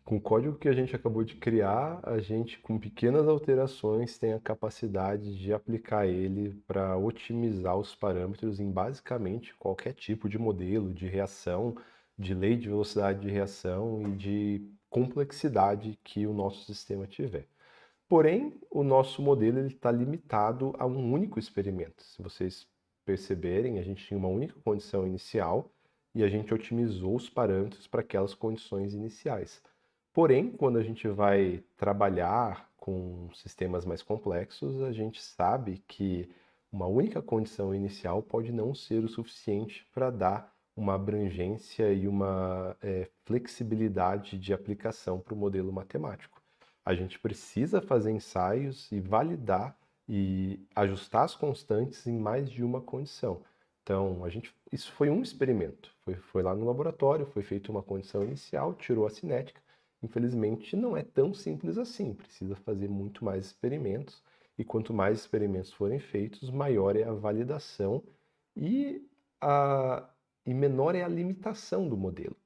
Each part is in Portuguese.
Com o código que a gente acabou de criar, a gente, com pequenas alterações, tem a capacidade de aplicar ele para otimizar os parâmetros em basicamente qualquer tipo de modelo, de reação, de lei de velocidade de reação e de complexidade que o nosso sistema tiver. Porém, o nosso modelo está limitado a um único experimento. Se vocês perceberem, a gente tinha uma única condição inicial e a gente otimizou os parâmetros para aquelas condições iniciais. Porém, quando a gente vai trabalhar com sistemas mais complexos, a gente sabe que uma única condição inicial pode não ser o suficiente para dar uma abrangência e uma flexibilidade de aplicação para o modelo matemático. A gente precisa fazer ensaios e validar e ajustar as constantes em mais de uma condição. Então, isso foi um experimento. Foi lá no laboratório, foi feita uma condição inicial, tirou a cinética. Infelizmente, não é tão simples assim. Precisa fazer muito mais experimentos. E quanto mais experimentos forem feitos, maior é a validação e, a, e menor é a limitação do modelo.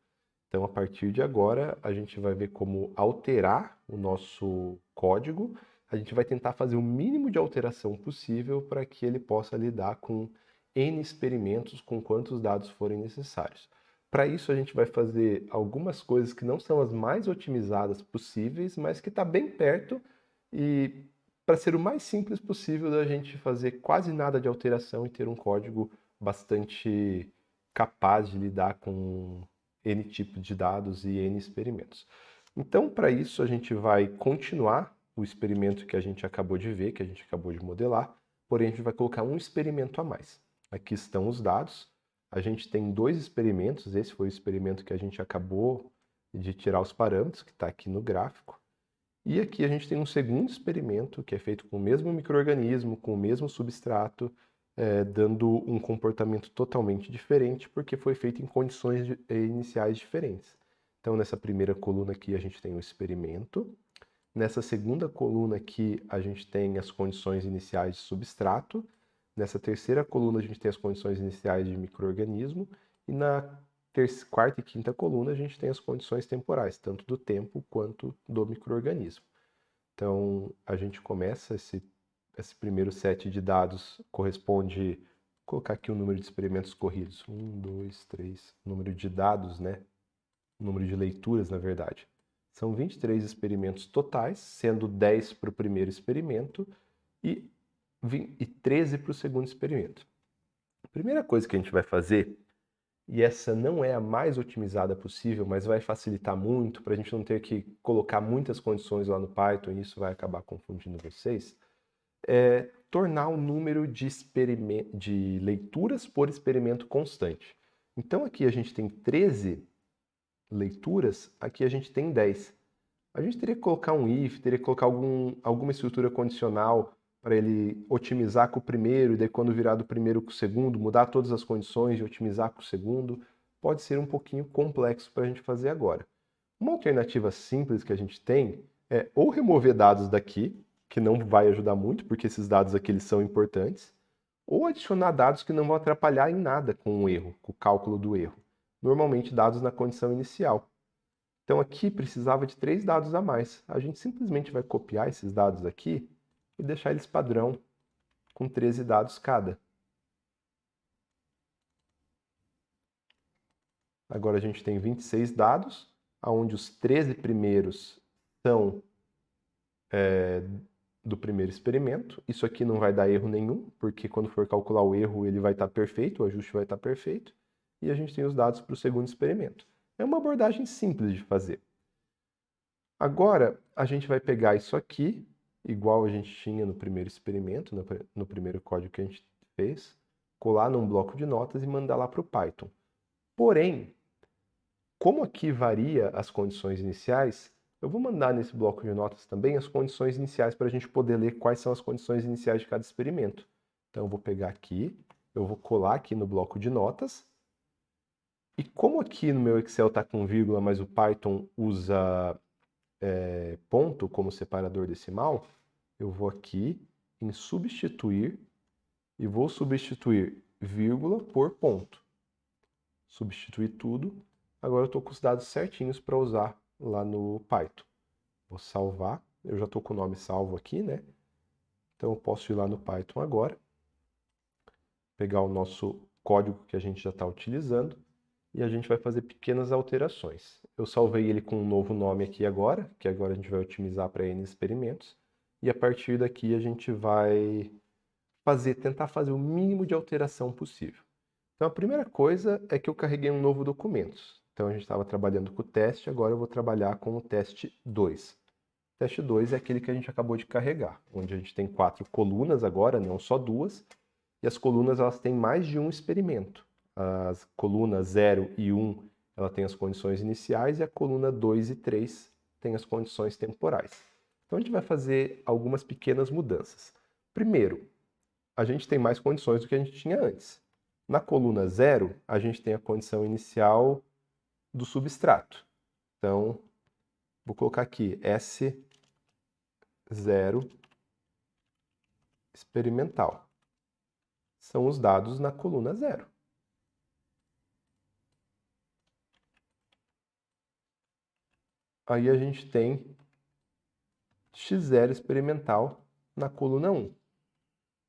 Então, a partir de agora, a gente vai ver como alterar o nosso código. A gente vai tentar fazer o mínimo de alteração possível para que ele possa lidar com N experimentos, com quantos dados forem necessários. Para isso, a gente vai fazer algumas coisas que não são as mais otimizadas possíveis, mas que está bem perto e para ser o mais simples possível da gente fazer quase nada de alteração e ter um código bastante capaz de lidar com N tipos de dados e N experimentos. Então, para isso, a gente vai continuar o experimento que a gente acabou de ver, que a gente acabou de modelar, porém a gente vai colocar um experimento a mais. Aqui estão os dados. A gente tem dois experimentos, esse foi o experimento que a gente acabou de tirar os parâmetros, que está aqui no gráfico. E aqui a gente tem um segundo experimento, que é feito com o mesmo micro-organismo, com o mesmo substrato, dando um comportamento totalmente diferente, porque foi feito em condições iniciais diferentes. Então, nessa primeira coluna aqui, a gente tem o experimento. Nessa segunda coluna aqui, a gente tem as condições iniciais de substrato. Nessa terceira coluna, a gente tem as condições iniciais de micro-organismo. E na quarta e quinta coluna, a gente tem as condições temporais, tanto do tempo quanto do micro-organismo. Então, a gente começa esse primeiro set de dados, corresponde, vou colocar aqui o número de experimentos corridos. 1, 2, 3, número de dados, né? Número de leituras, na verdade. São 23 experimentos totais, sendo 10 para o primeiro experimento e 13 para o segundo experimento. A primeira coisa que a gente vai fazer, e essa não é a mais otimizada possível, mas vai facilitar muito para a gente não ter que colocar muitas condições lá no Python e isso vai acabar confundindo vocês, é tornar o número de leituras por experimento constante. Então aqui a gente tem 13 leituras, aqui a gente tem 10. A gente teria que colocar um if, teria que colocar alguma estrutura condicional para ele otimizar com o primeiro, e daí quando virar do primeiro com o segundo, mudar todas as condições e otimizar com o segundo. Pode ser um pouquinho complexo para a gente fazer agora. Uma alternativa simples que a gente tem é ou remover dados daqui, que não vai ajudar muito, porque esses dados aqui eles são importantes, ou adicionar dados que não vão atrapalhar em nada com o erro, com o cálculo do erro. Normalmente dados na condição inicial. Então aqui precisava de 3 dados a mais. A gente simplesmente vai copiar esses dados aqui e deixar eles padrão com 13 dados cada. Agora a gente tem 26 dados, onde os 13 primeiros são do primeiro experimento. Isso aqui não vai dar erro nenhum, porque quando for calcular o erro ele vai estar perfeito, o ajuste vai estar perfeito. E a gente tem os dados para o segundo experimento. É uma abordagem simples de fazer. Agora, a gente vai pegar isso aqui, igual a gente tinha no primeiro experimento, no primeiro código que a gente fez, colar num bloco de notas e mandar lá para o Python. Porém, como aqui varia as condições iniciais, eu vou mandar nesse bloco de notas também as condições iniciais para a gente poder ler quais são as condições iniciais de cada experimento. Então, eu vou pegar aqui, eu vou colar aqui no bloco de notas, e como aqui no meu Excel está com vírgula, mas o Python usa ponto como separador decimal, eu vou aqui em substituir e vou substituir vírgula por ponto. Substituir tudo. Agora eu estou com os dados certinhos para usar lá no Python. Vou salvar, eu já estou com o nome salvo aqui, né? Então eu posso ir lá no Python agora, pegar o nosso código que a gente já está utilizando e a gente vai fazer pequenas alterações. Eu salvei ele com um novo nome aqui agora, que agora a gente vai otimizar para N experimentos, e a partir daqui a gente vai tentar fazer o mínimo de alteração possível. Então a primeira coisa é que eu carreguei um novo documento. Então a gente estava trabalhando com o teste, agora eu vou trabalhar com o teste 2. O teste 2 é aquele que a gente acabou de carregar, onde a gente tem 4 colunas agora, não só 2, e as colunas elas têm mais de um experimento. As colunas 0 e 1 ela tem as condições iniciais e a coluna 2 e 3 tem as condições temporais. Então a gente vai fazer algumas pequenas mudanças. Primeiro, a gente tem mais condições do que a gente tinha antes. Na coluna 0, a gente tem a condição inicial do substrato. Então, vou colocar aqui S0 experimental. São os dados na coluna 0. Aí a gente tem X0 experimental na coluna 1.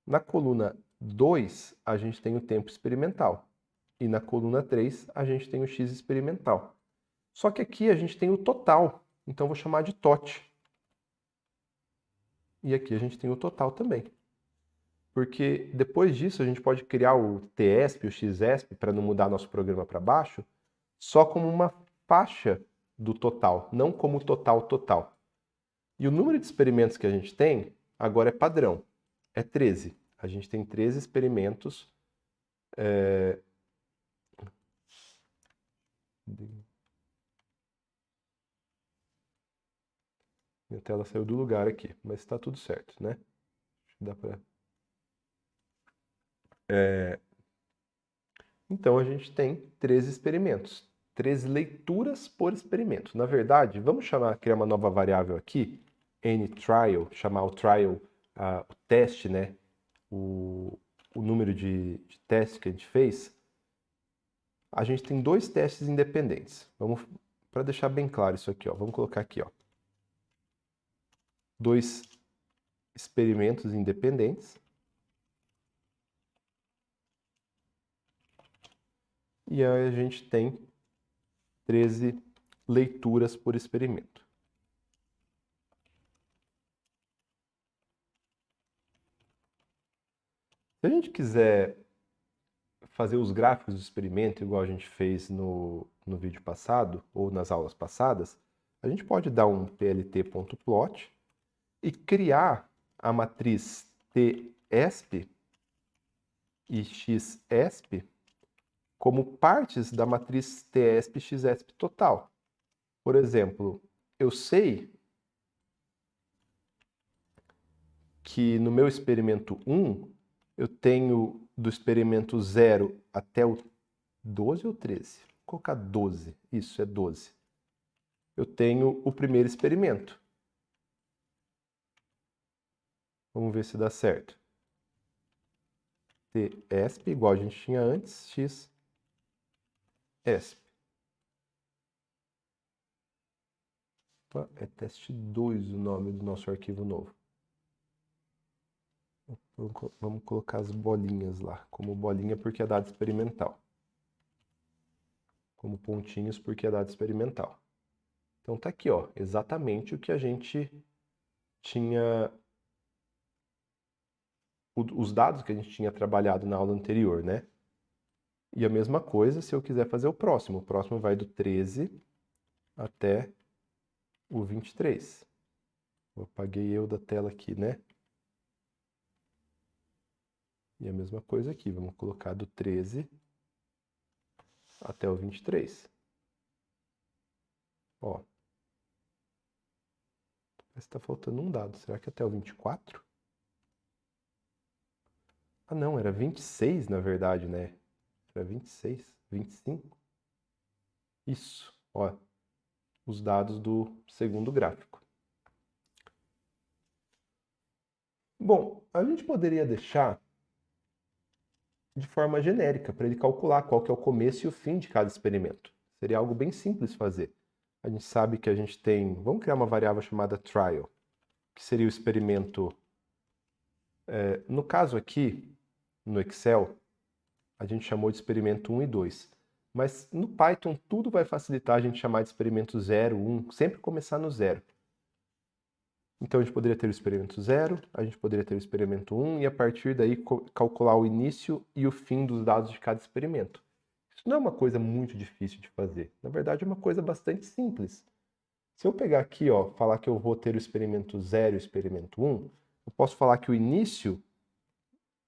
Na coluna 2, a gente tem o tempo experimental. E na coluna 3, a gente tem o X experimental. Só que aqui a gente tem o total, então eu vou chamar de TOT. E aqui a gente tem o total também. Porque depois disso a gente pode criar o TESP, o XESP, para não mudar nosso programa para baixo, só como uma faixa do total, não como total total. E o número de experimentos que a gente tem agora é padrão, é 13. A gente tem 13 experimentos. Minha tela saiu do lugar aqui, mas está tudo certo, né? Dá para... Então a gente tem 13 experimentos, 13 leituras por experimento. Na verdade, vamos criar uma nova variável aqui, nTrial, chamar o trial, o teste, né? O número de testes que a gente fez. A gente tem 2 testes independentes. Vamos, para deixar bem claro isso aqui, ó, vamos colocar aqui, ó, 2 experimentos independentes. E aí a gente tem 13 leituras por experimento. Se a gente quiser fazer os gráficos do experimento, igual a gente fez no vídeo passado, ou nas aulas passadas, a gente pode dar um plt.plot e criar a matriz TESP e XESP como partes da matriz TESP-XESP total. Por exemplo, eu sei que no meu experimento 1, eu tenho do experimento 0 até o 12 ou 13? Vou colocar 12. Isso, é 12. Eu tenho o primeiro experimento. Vamos ver se dá certo. TESP, igual a gente tinha antes, XESP. É teste 2 o nome do nosso arquivo novo. Vamos colocar as bolinhas lá, como bolinha porque é dado experimental. Como pontinhos porque é dado experimental. Então tá aqui, ó, exatamente o que a gente tinha, os dados que a gente tinha trabalhado na aula anterior, né? E a mesma coisa se eu quiser fazer o próximo. O próximo vai do 13 até o 23. Eu apaguei eu da tela aqui, né? E a mesma coisa aqui, vamos colocar do 13 até o 23. Ó. Parece que tá faltando um dado. Será que até o 24? Ah, não, era 26 na verdade, né? Era 26, 25. Isso, ó. Os dados do segundo gráfico. Bom, a gente poderia deixar de forma genérica, para ele calcular qual que é o começo e o fim de cada experimento. Seria algo bem simples fazer. A gente sabe que a gente tem... Vamos criar uma variável chamada trial, que seria o experimento... no caso aqui, no Excel, a gente chamou de experimento 1 e 2. Mas no Python tudo vai facilitar a gente chamar de experimento 0, 1, sempre começar no 0. Então a gente poderia ter o experimento 0, a gente poderia ter o experimento 1 e a partir daí calcular o início e o fim dos dados de cada experimento. Isso não é uma coisa muito difícil de fazer. Na verdade é uma coisa bastante simples. Se eu pegar aqui, ó, falar que eu vou ter o experimento 0 e o experimento 1, eu posso falar que o início,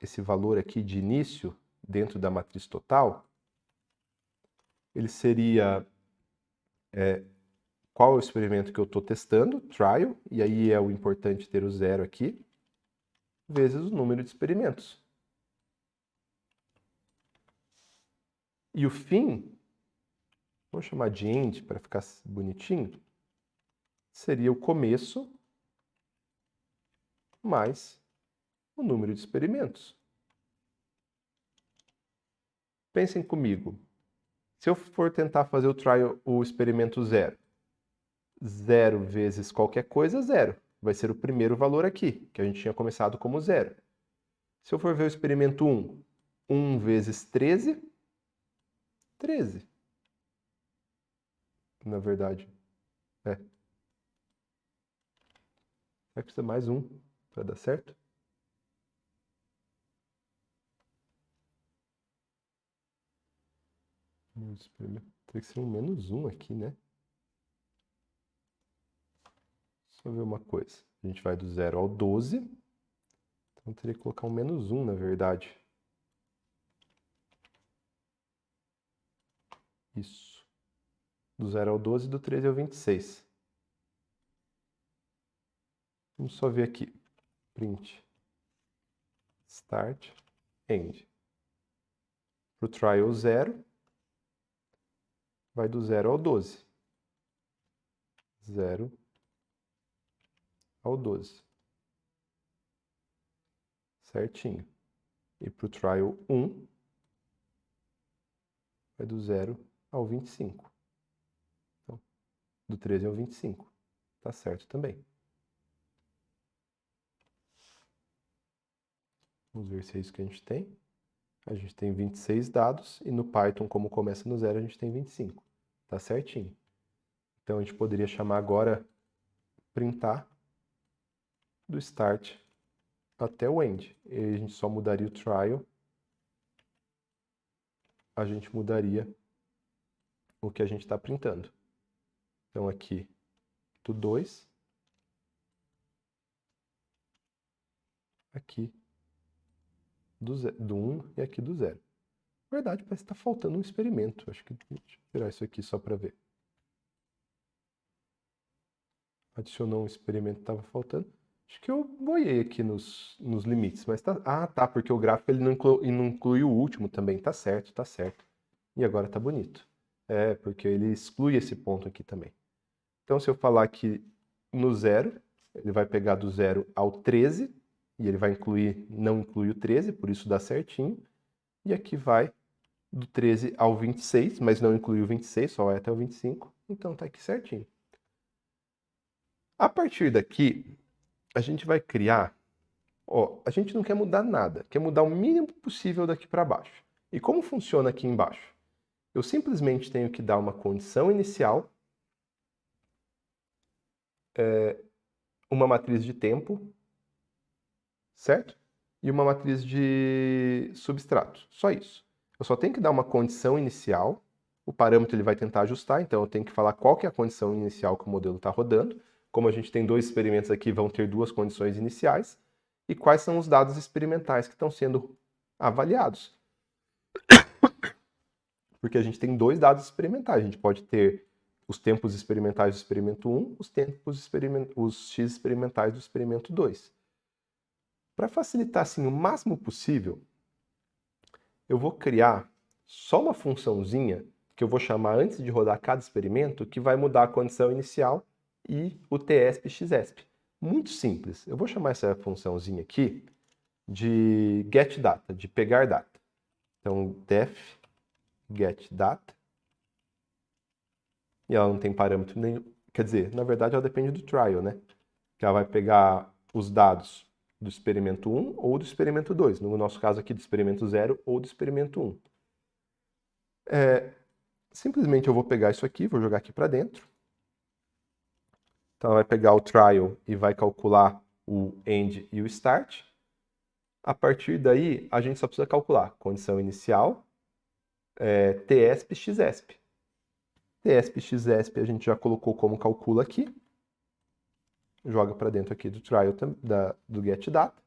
esse valor aqui de início, dentro da matriz total, ele seria qual é o experimento que eu estou testando, trial, e aí é o importante ter o 0 aqui, vezes o número de experimentos. E o fim, vamos chamar de end para ficar bonitinho, seria o começo mais o número de experimentos. Pensem comigo. Se eu for tentar fazer o trial, o experimento 0, 0 vezes qualquer coisa, 0. Vai ser o primeiro valor aqui, que a gente tinha começado como 0. Se eu for ver o experimento 1, 1 vezes 13, 13. Na verdade, é. Vai precisar mais um para dar certo? Teria que ser um menos 1 aqui, né? Só ver uma coisa. A gente vai do 0 ao 12. Então teria que colocar um menos 1, na verdade. Isso. Do 0 ao 12, do 13 ao 26. Vamos só ver aqui. Print. Start. End. Para o trial 0, vai do 0 ao 12. 0 ao 12. Certinho. E para o trial 1, vai do 0 ao 25. Então, do 13 ao 25. Tá certo também. Vamos ver se é isso que a gente tem. A gente tem 26 dados e no Python, como começa no 0, a gente tem 25. Tá certinho. Então a gente poderia chamar agora printar do start até o end. E aí a gente só mudaria o trial. A gente mudaria o que a gente está printando. Então aqui do 2. Aqui do 1 e aqui do 0. Na verdade, parece que está faltando um experimento. Acho que deixa eu tirar isso aqui só para ver. Adicionou um experimento que estava faltando. Acho que eu boiei aqui nos limites, mas tá... Ah, tá, porque o gráfico ele não inclui o último também. Tá certo, tá certo. E agora tá bonito. É, porque ele exclui esse ponto aqui também. Então, se eu falar que no 0, ele vai pegar do 0 ao 13, e ele vai incluir, não inclui o 13, por isso dá certinho. E aqui vai do 13 ao 26, mas não inclui o 26, só vai até o 25. Então tá aqui certinho. A partir daqui, a gente vai criar... Ó, a gente não quer mudar nada, quer mudar o mínimo possível daqui para baixo. E como funciona aqui embaixo? Eu simplesmente tenho que dar uma condição inicial, uma matriz de tempo, certo? E uma matriz de substrato. Só isso. Eu só tenho que dar uma condição inicial, o parâmetro ele vai tentar ajustar, então eu tenho que falar qual que é a condição inicial que o modelo está rodando. Como a gente tem dois experimentos aqui, vão ter duas condições iniciais. E quais são os dados experimentais que estão sendo avaliados. Porque a gente tem dois dados experimentais. A gente pode ter os tempos experimentais do experimento 1, os x experimentais do experimento 2. Para facilitar assim o máximo possível, eu vou criar só uma funçãozinha que eu vou chamar antes de rodar cada experimento, que vai mudar a condição inicial e o tsp xesp. Muito simples. Eu vou chamar essa funçãozinha aqui de getData, de pegar data. Então, def getData. e ela não tem parâmetro nenhum. Quer dizer, na verdade ela depende do trial, né? Que ela vai pegar os dados do experimento 1 ou do experimento 2. No nosso caso aqui, do experimento 0 ou do experimento 1. Simplesmente eu vou pegar isso aqui, vou jogar aqui para dentro. Então ela vai pegar o trial e vai calcular o end e o start. A partir daí, a gente só precisa calcular condição inicial, TESP, XESP. TESP e XESP a gente já colocou como calcula aqui. Joga para dentro aqui do trial do getData.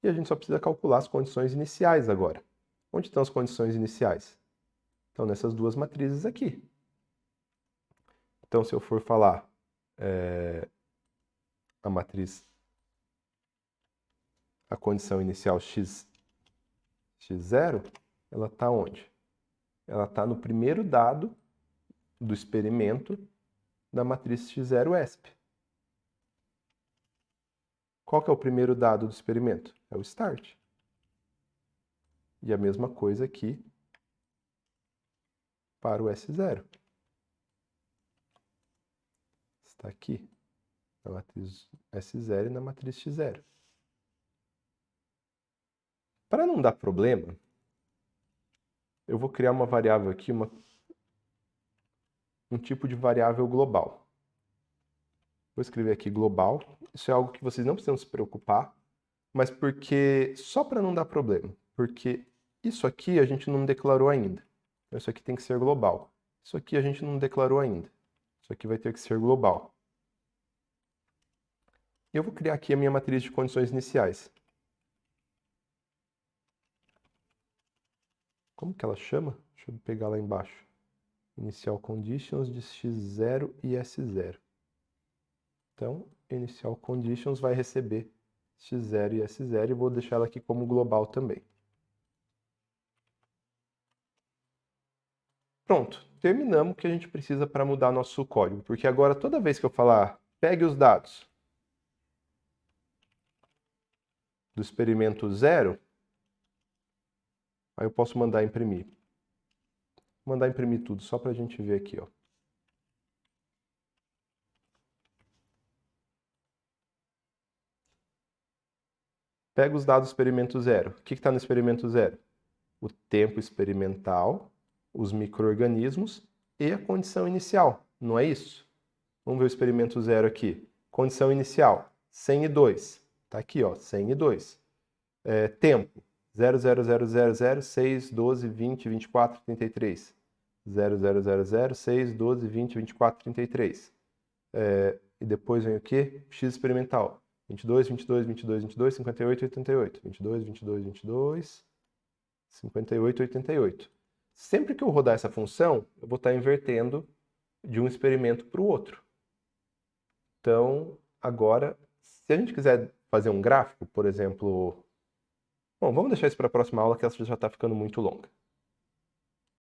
E a gente só precisa calcular as condições iniciais agora. Onde estão as condições iniciais? Estão nessas duas matrizes aqui. Então, se eu for falar a matriz, a condição inicial x0, ela está onde? Ela está no primeiro dado do experimento da matriz x0esp. Qual que é o primeiro dado do experimento? É o start. E a mesma coisa aqui para o S0. Está aqui, na matriz S0 e na matriz X0. Para não dar problema, eu vou criar uma variável aqui, um tipo de variável global. Vou escrever aqui global. Isso é algo que vocês não precisam se preocupar, mas só para não dar problema, porque isso aqui a gente não declarou ainda. Então, isso aqui tem que ser global. Isso aqui a gente não declarou ainda. Isso aqui vai ter que ser global. Eu vou criar aqui a minha matriz de condições iniciais. Como que ela chama? Deixa eu pegar lá embaixo. Initial conditions de x0 e s0. Então, initial conditions vai receber x0 e s0 e vou deixar ela aqui como global também. Pronto, terminamos o que a gente precisa para mudar nosso código, porque agora toda vez que eu falar pegue os dados do experimento 0, aí eu posso mandar imprimir. Vou mandar imprimir tudo, só para a gente ver aqui, ó. Pega os dados do experimento 0. O que está no experimento 0? O tempo experimental, os micro-organismos e a condição inicial, não é isso? Vamos ver o experimento 0 aqui. Condição inicial, 100 e 2. Está aqui, ó, 100 e 2. Tempo, 0,0000, 6, 12, 20, 24, 33. 0,000, 6, 12, 20, 24, 33. E depois vem o quê? X experimental. 22, 22, 22, 22, 58, 88. 22, 22, 22, 58, 88. Sempre que eu rodar essa função, eu vou estar invertendo de um experimento para o outro. Então, agora, se a gente quiser fazer um gráfico, por exemplo... Bom, vamos deixar isso para a próxima aula, que essa já está ficando muito longa.